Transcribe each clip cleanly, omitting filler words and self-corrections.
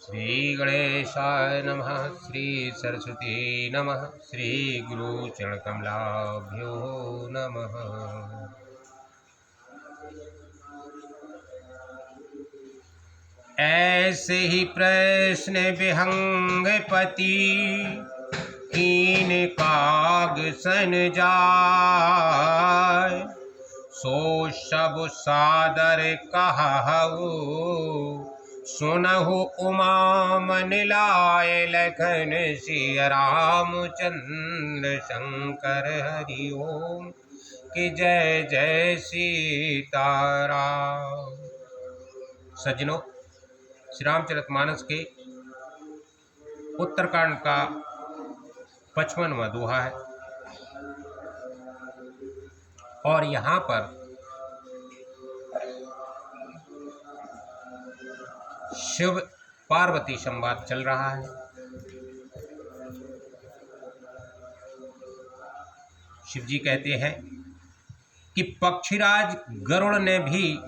श्री गणेशाय नमः। श्री सरस्वती नमः। श्री गुरु चरण कमलाभ्यो नमः। ऐसे ही प्रश्न विहंगपति कीन काग सन जाय, सो सब सादर कहु सुनहु उमा मन लाय, लखन सिय रामचंद्र शंकर हरि ओम कि जय जय सीताराम। सज्जनों, श्री रामचरितमानस के उत्तरकांड का 55वां दोहा है और यहाँ पर शिव पार्वती संवाद चल रहा है। शिव जी कहते हैं कि पक्षीराज गरुड़ ने भी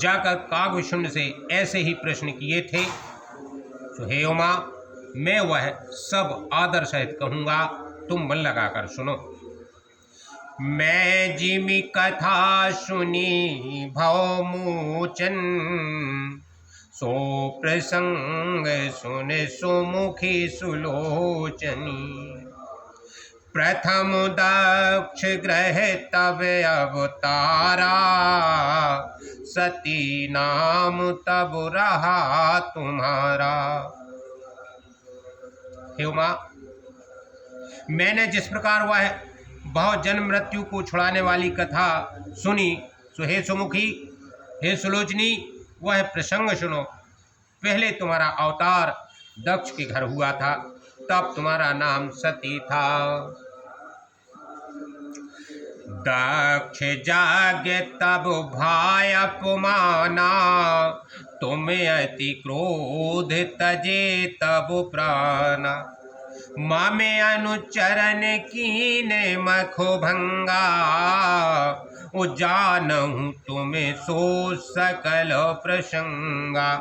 जाकर कागभूषण से ऐसे ही प्रश्न किए थे, तो हे उमा, मैं वह सब आदर सहित कहूँगा, तुम मन लगाकर सुनो। मैं जिमि कथा सुनी भवमोचन, सो प्रसंग सुन सुमुखी सुलोचनी, प्रथम दक्ष ग्रह तब अवतारा, सती नाम तब रहा तुम्हारा। हे उमा, मैंने जिस प्रकार वह बहुत जन्म मृत्यु को छुड़ाने वाली कथा सुनी, सो हे सुमुखी, हे सुलोचनी, वह प्रसंग सुनो। पहले तुम्हारा अवतार दक्ष के घर हुआ था, तब तुम्हारा नाम सती था। दक्ष जागे तब भाय अपमाना, तुम अति क्रोध तजे तब प्राणा, मामे अनुचरण कीने मखो भंगा, जानहु तुम्हें सो सकल प्रसंगा।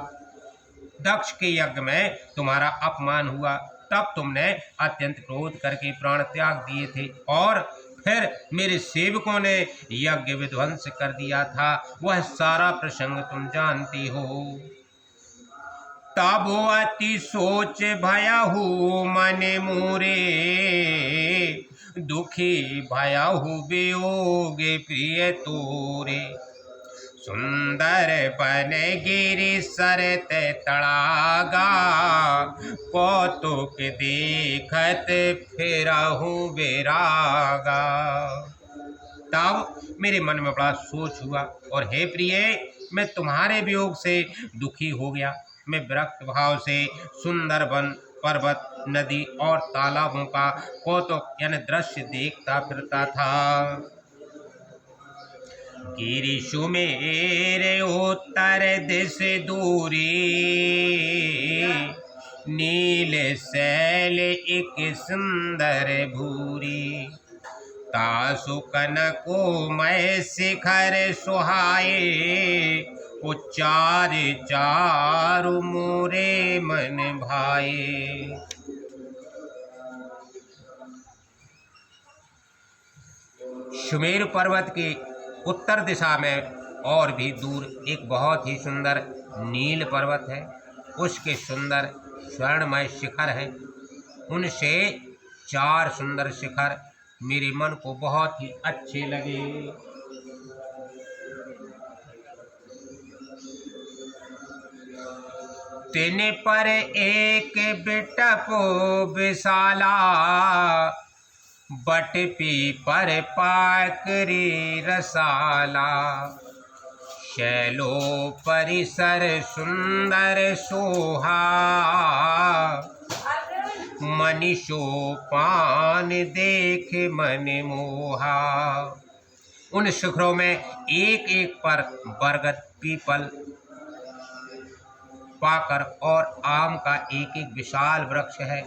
दक्ष के यज्ञ में तुम्हारा अपमान हुआ, तब तुमने अत्यंत क्रोध करके प्राण त्याग दिए थे और फिर मेरे सेवकों ने यज्ञ विध्वंस कर दिया था। वह सारा प्रसंग तुम जानती हो। तब अति सोच भयहु मन मोरे, दुखी भयहु वियोग प्रिय तोरे, सुंदर बन गिरि सरत तड़ागा, कौतुक देखत फिरहु विरागा। तब मेरे मन में बड़ा सोच हुआ और हे प्रिय, मैं तुम्हारे वियोग से दुखी हो गया। मैं विरक्त भाव से सुंदर वन, पर्वत, नदी और तालाबों का कौतुक यानी दृश्य देखता फिरता था। गिरि सुमेर उत्तर दिश दूरी, नील शैल एक सुंदर भूरी, तासु कनको मैं शिखर सुहाए, उच्चार चारु मोरे मन भाए। सुमेरु पर्वत के उत्तर दिशा में और भी दूर एक बहुत ही सुंदर नील पर्वत है। उसके सुंदर स्वर्णमय शिखर हैं। उनसे 4 सुंदर शिखर मेरे मन को बहुत ही अच्छे लगे। तेने पर एक बिटपो विशाला, बट पीपर पाकरी रसाला, शैलो परिसर सुंदर सोहा, मनीषो पान देख मन मोहा। उन शिखरों में एक एक पर बरगद, पीपल, पाकर और आम का एक एक विशाल वृक्ष है।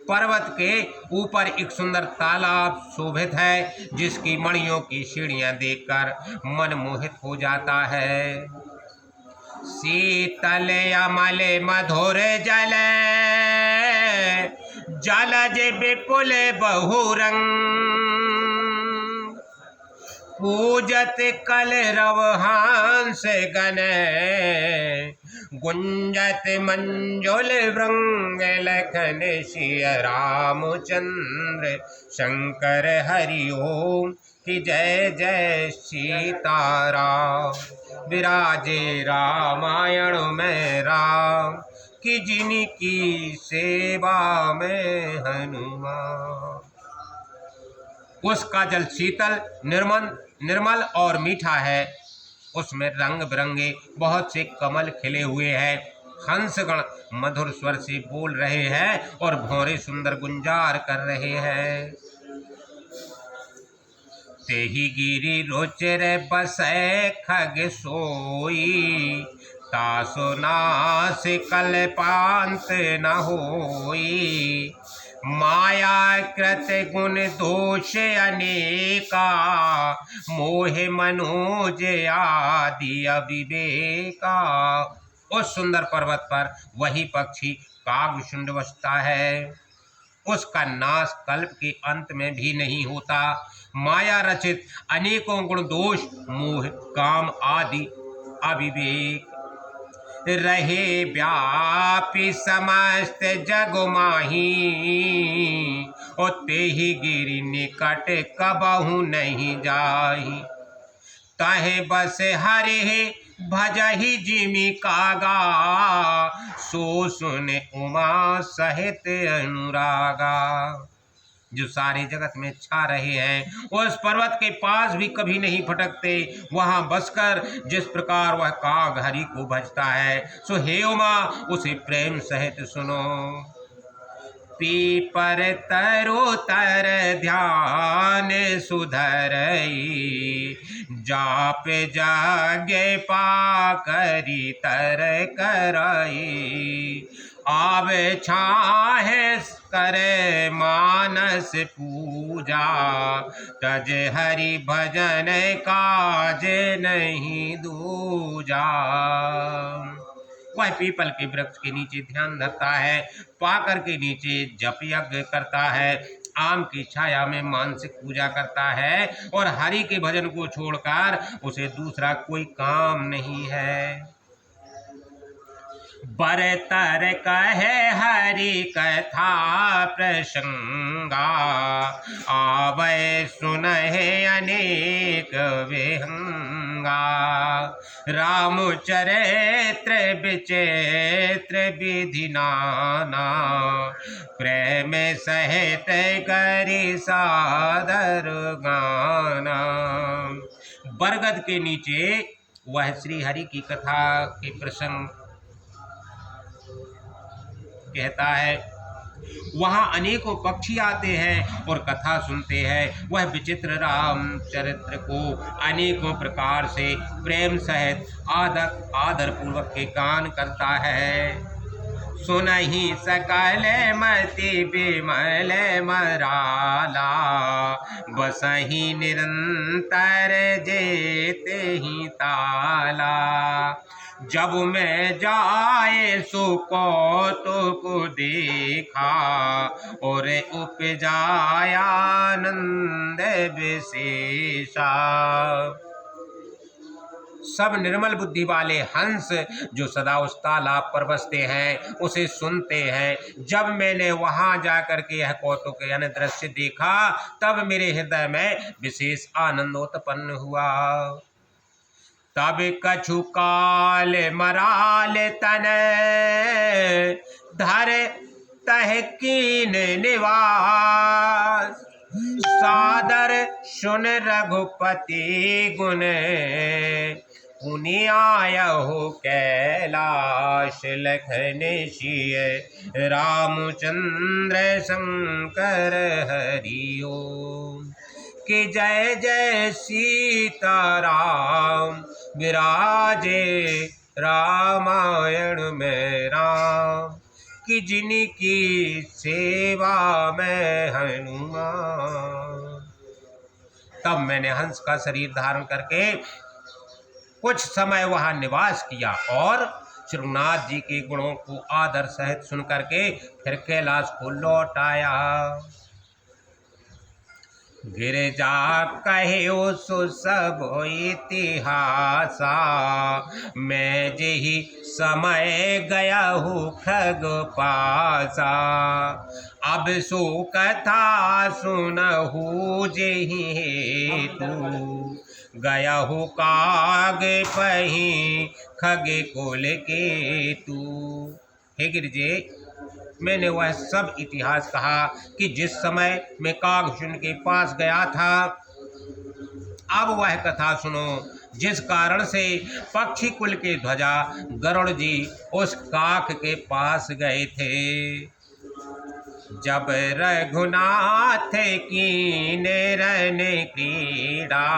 पर्वत के ऊपर एक सुंदर तालाब शोभित है, जिसकी मणियों की सीढ़ियां देखकर मन मोहित हो जाता है। शीतल अमल मधुर जल, जलज विपुल बहुरंग। पूजत कल रव हंस गण, गुंजत मंजुल भृंग। लखन सिय रामचंद्र शंकर हरि ओम की जय जय सीताराम। विराजे रामायण में राम, कि जिनकी सेवा में हनुमान। उसका जल शीतल निर्मल और मीठा है। उसमें रंग बिरंगे बहुत से कमल खिले हुए हैं। हंसगण मधुर स्वर से बोल रहे हैं और भौरे सुंदर गुंजार कर रहे हैं। तेहि गिरि रुचिर बसै खग सोई, तासु नास कल्पांत न होई। माया कृत गुण दोष अनेका, मोह मनोज आदि अविवेका। उस सुंदर पर्वत पर वही पक्षी कागभूषुंड बसता है। उसका नाश कल्प के अंत में भी नहीं होता। माया रचित अनेकों गुण दोष, मोह, काम आदि अविवेक रहे व्यापी समस्त जग माही। और तेहि गिरि निकट कबहु नहीं जाही। तहे बस हरि भजहि जिमि कागा, सो सुन उमा सहित अनुरागा। जो सारे जगत में छा रहे हैं, वो इस पर्वत के पास भी कभी नहीं फटकते। वहां बसकर जिस प्रकार वह काग हरि को भजता है, सो हे उमा उसे प्रेम सहित सुनो। पीपर तरो तर ध्यान सुधरई, जाप जागे पाकरी तर करई। आव छाहे करे मानस पूजा, तज हरि भजन काज नहीं दूजा। वह पीपल के वृक्ष के नीचे ध्यान धरता है, पाकर के नीचे जप यज्ञ करता है, आम की छाया में मानसिक पूजा करता है और हरि के भजन को छोड़कर उसे दूसरा कोई काम नहीं है। बरतर कहे हरि कथा प्रसंगा, आवे सुनहे अनेक विहंगा। राम चरित्र विचित्र विधि नाना, प्रेम सहित करि सादर गाना। बरगद के नीचे वह श्री हरि की कथा के प्रसंग कहता है। वहाँ अनेकों पक्षी आते हैं और कथा सुनते हैं। वह विचित्र रामचरित्र को अनेकों प्रकार से प्रेम सहित आदर पूर्वक के गान करता है। सुनहि सकल मति विमल मराला, बसहि निरंतर जेते ही ताला। जब मैं जाए सो कौतुक देखा, और उपजाया आनंद विशेषा। सब निर्मल बुद्धि वाले हंस जो सदा उस तालाब पर बसते हैं उसे सुनते हैं। जब मैंने वहां जाकर के यह कौतुक यानी दृश्य देखा, तब मेरे हृदय में विशेष आनंद उत्पन्न हुआ। तब कछु काल मराल तन, धर तह कीन निवास। सादर सुन रघुपति गुण, पुनि आयहु कैलाश। लखन सिय रामचंद्र शंकर हरि ओम कि जय जय सीताराम। विराजे रामायण में राम, कि जिनकी सेवा में हनुमान। तब मैंने हंस का शरीर धारण करके कुछ समय वहाँ निवास किया और श्रृंगनाथ जी के गुणों को आदर सहित सुन करके फिर कैलाश को लौट आया। गिरजा कहो सो सब इतिहासा, मैं जेहि समय गया हूँ खग पासा। अब सो कथा सुनहु जेहि हेतु, गया हूँ काग पही खग कुल केतु। हे गिरजे, मैंने वह सब इतिहास कहा कि जिस समय मैं कागभूषण के पास गया था। अब वह कथा सुनो जिस कारण से पक्षी कुल के ध्वजा गरुड़ जी उस काक के पास गए थे। जब रघुनाथ की निरन क्रीड़ा,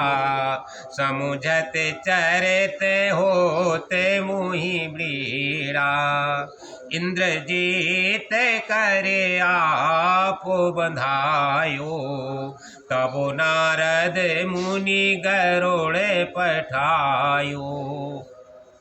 समुझत चरते होते मुहि ब्रीड़ा। इंद्रजीत करे आप बंधायो, तब नारद मुनि गरुड़ पठायो।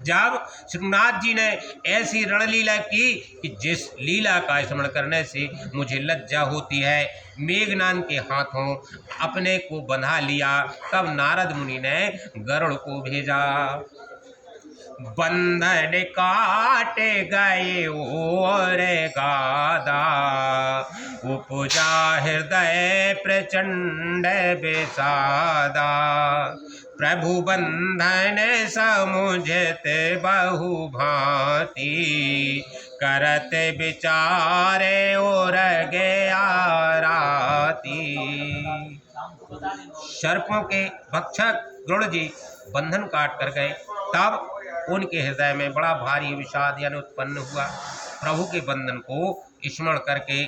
जब श्रृंगनाथ जी ने ऐसी रणलीला की कि जिस लीला का स्मरण करने से मुझे लज्जा होती है, मेघनाद के हाथों अपने को बंधा लिया, तब नारद मुनि ने गरुड़ को भेजा। बंधन काटे गए और गादा, उपजा हृदय प्रचंड विषादा। प्रभु बंधन समुझते बहु भांति, करत विचारे और गया राती। सर्पों के भक्षक गरुड़ जी बंधन काट कर गए, तब उनके हृदय में बड़ा भारी विषाद यानी उत्पन्न हुआ। प्रभु के बंधन को स्मरण करके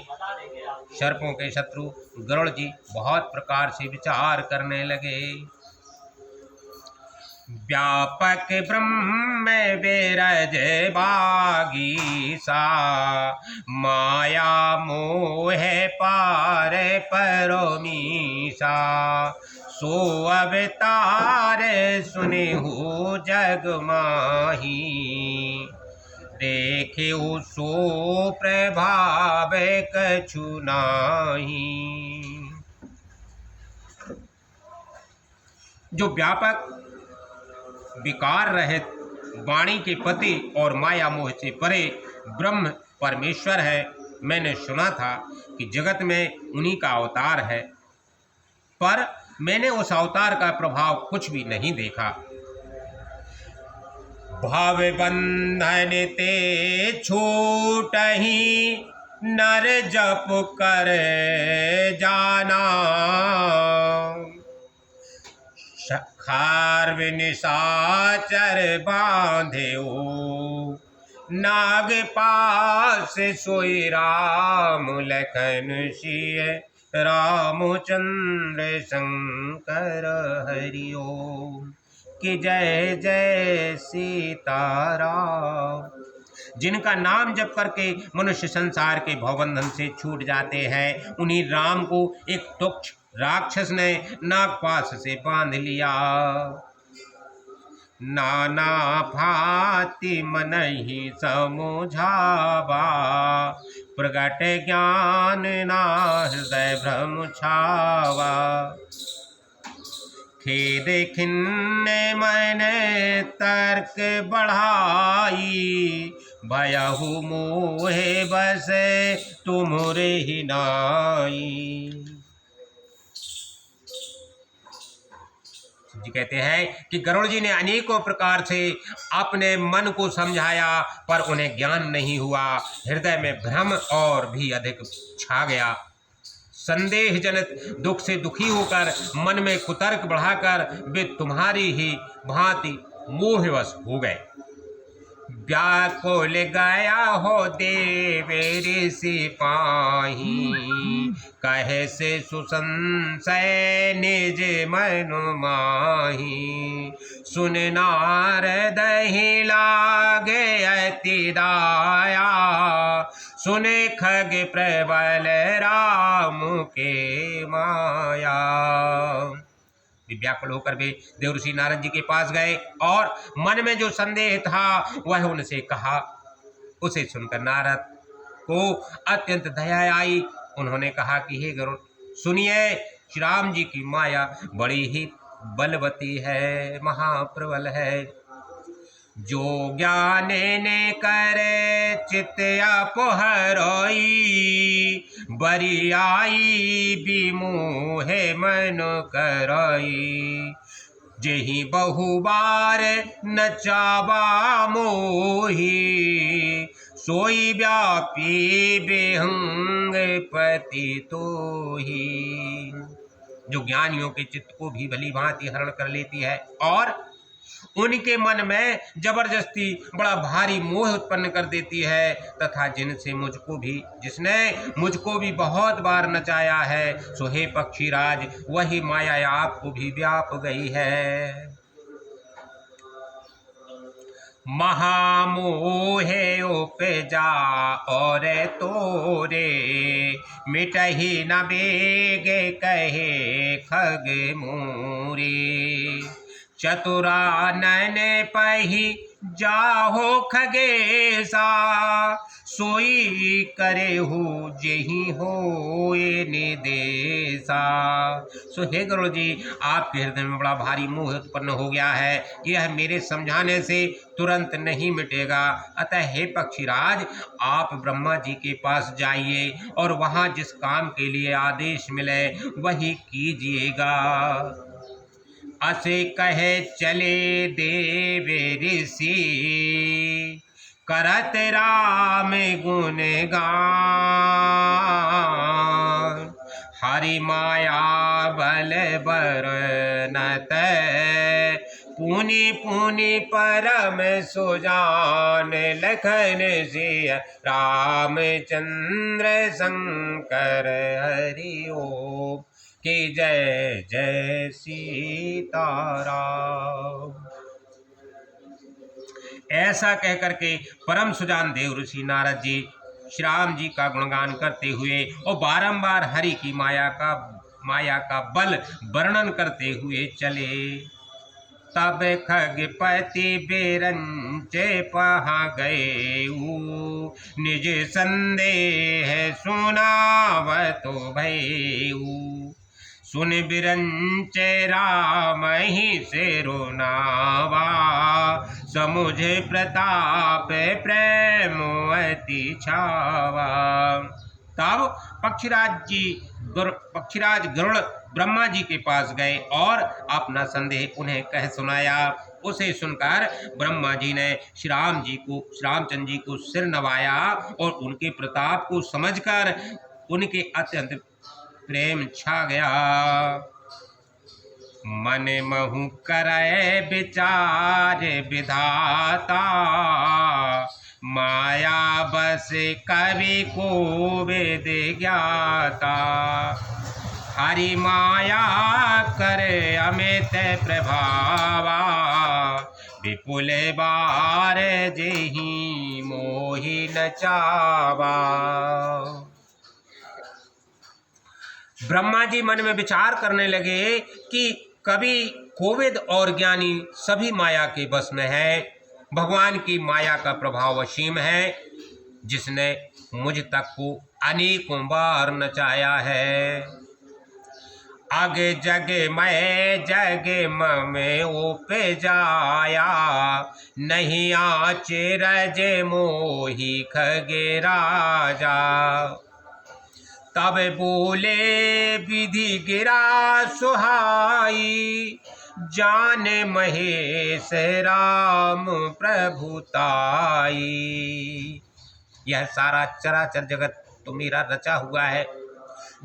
सर्पों के शत्रु गरुड़ जी बहुत प्रकार से विचार करने लगे। व्यापक ब्रह्म विरज बागीसा, माया मोह पार परमीसा। सो अवतार सुनिहु जग माही, देखेहु सो प्रभाव कछु नाही। जो व्यापक विकार रहित वाणी के पति और माया मोह से परे ब्रह्म परमेश्वर है। मैंने सुना था कि जगत में उन्हीं का अवतार है, पर मैंने उस अवतार का प्रभाव कुछ भी नहीं देखा। भाव बंधन ते छूटहि, नर जप कर जाना। खार निशाचर बांधेओ, नाग पास सोई राम लखन सिय। रामचंद्र शंकर हरिओम, कि जय जय सीताराम। जिनका नाम जप करके मनुष्य संसार के भवबंधन से छूट जाते हैं, उन्हीं राम को एक तुच्छ राक्षस ने नागपाश से बांध लिया। नाना भांति मनहि समुझावा, प्रगट ज्ञान ना हृदय भ्रम छावा। खेद खिन्न मन तर्क बढ़ाई, भयहु मोहे बस तुमरे ही नाई। जी कहते हैं कि गरुड़ जी ने अनेकों प्रकार से अपने मन को समझाया, पर उन्हें ज्ञान नहीं हुआ। हृदय में भ्रम और भी अधिक छा गया। संदेह जनित दुख से दुखी होकर मन में कुतर्क बढ़ाकर वे तुम्हारी ही भांति मोहवश हो गए। व्याकुल गया हो देव ऋषि पाही, कहे से सुसंशय निज मनु माही। सुन नारद ही लागे अति दाया, सुने खग प्रबल राम के माया। वे व्याकुल होकर वे देवर्षि नारद जी के पास गए और मन में जो संदेह था वह उनसे कहा। उसे सुनकर नारद को अत्यंत दया आई। उन्होंने कहा कि हे गरुड़, सुनिए, श्री राम जी की माया बड़ी ही बलवती है, महाप्रबल है। जो ज्ञाने ने करे चित्त अपहरोई, बरियाई विमोहे मन करई। जेहि बहुबार नचावा मोही, सोई व्यापी बेहंग पति तोही। जो ज्ञानियों के चित्त को भी भली भांति हरण कर लेती है और उनके मन में जबरदस्ती बड़ा भारी मोह उत्पन्न कर देती है, तथा जिसने मुझको भी बहुत बार नचाया है, सो हे पक्षीराज, वही माया आपको भी व्याप गई है। महामोहे उपजा और तोरे, मिटहि न बेगे कहे खग मोरे। चतुरानन पही जाहो खगेसा, सोई करे हो जेहि होए निदेशा। सो हे गरुड़ जी, आपके हृदय में बड़ा भारी मोह उत्पन्न हो गया है, यह मेरे समझाने से तुरंत नहीं मिटेगा। अतः हे पक्षीराज, आप ब्रह्मा जी के पास जाइए और वहाँ जिस काम के लिए आदेश मिले वही कीजिएगा। असे कहे चले देव ऋषि, करत राम गुण गान। हरि माया बल बरनत, पुनि पुनि परम सुजान। लखन सिय रामचंद्र शंकर हरि ओम, कि जय जय सीताराम। ऐसा कहकर के परम सुजान देव ऋषि नारद जी श्री राम जी का गुणगान करते हुए और बारंबार हरि की माया का बल वर्णन करते हुए चले। तब खगपति बिरंचे पहा गए, निज संदेह सुनावतो भयऊ। सुन बिरंचे राम ही से रोनावा, समुझ प्रताप प्रेम अति छावा। तब पक्षीराज गरुड़ ब्रह्मा जी के पास गए और अपना संदेह उन्हें कह सुनाया। उसे सुनकर ब्रह्मा जी ने श्री रामचंद्र जी को सिर नवाया और उनके प्रताप को समझकर उनके अत्यंत प्रेम छा गया। मन महु करय विचार विधाता, माया बस कवि को वेद ज्ञाता। हरि माया कर अमित प्रभावा, विपुल बार जेहि मोहि नचावा। ब्रह्मा जी मन में विचार करने लगे कि कवि, कोविद और ज्ञानी सभी माया के बस में है। भगवान की माया का प्रभाव असीम है, जिसने मुझ तक को अनेकों बार नचाया है। अग जग मैं जग में उपजाया, नहीं आचरज मोहि खगे राजा। तब बोले विधि गिरा सुहाई, जान महेश राम प्रभुताई। यह सारा चराचर जगत तो मेरा रचा हुआ है।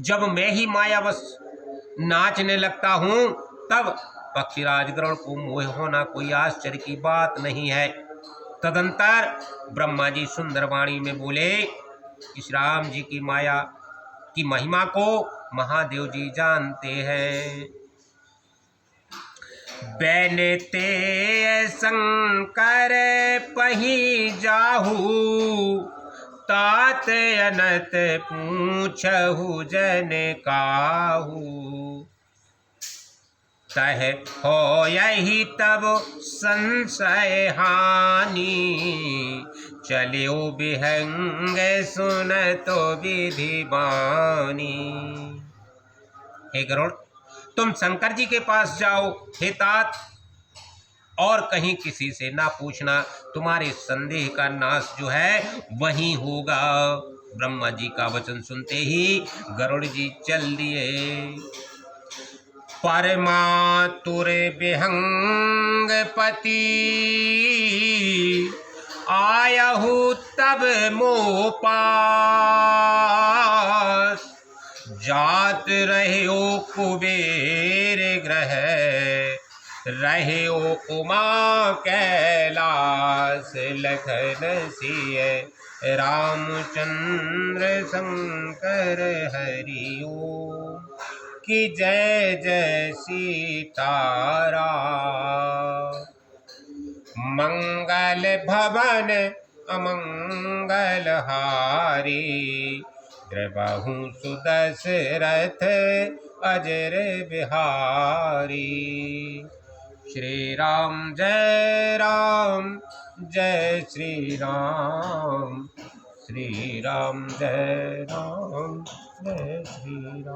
जब मैं ही मायावश नाचने लगता हूँ तब पक्षीराज गरुड़ को मोह होना कोई आश्चर्य की बात नहीं है। तदंतर ब्रह्मा जी सुंदर वाणी में बोले कि श्री राम जी की माया की महिमा को महादेव जी जानते हैं। बैनते शंकर पही जाहू, तात अनत पूछहु जन काहू। तह हो यही तब संशय हानि, चलियो विहंग सुन तो विधि बानी। हे गरुड़, तुम शंकर जी के पास जाओ। हे तात, और कहीं किसी से ना पूछना, तुम्हारे संदेह का नाश जो है वही होगा। ब्रह्मा जी का वचन सुनते ही गरुड़ जी चल दिए। परमातुर विहंग पति आयहु तब मोह पास, जात रहे ओ कुबेर ग्रह, रहे ओ उमा कैलास, लखन सिय रामचंद्र शंकर हरिओ, कि जय जय सीताराम। मंगल भवन अमंगल हारी, द्रवहु सुदशरथ अजर बिहारी। श्री राम जय राम, जय श्री राम, श्री राम जय राम, जय श्री राम।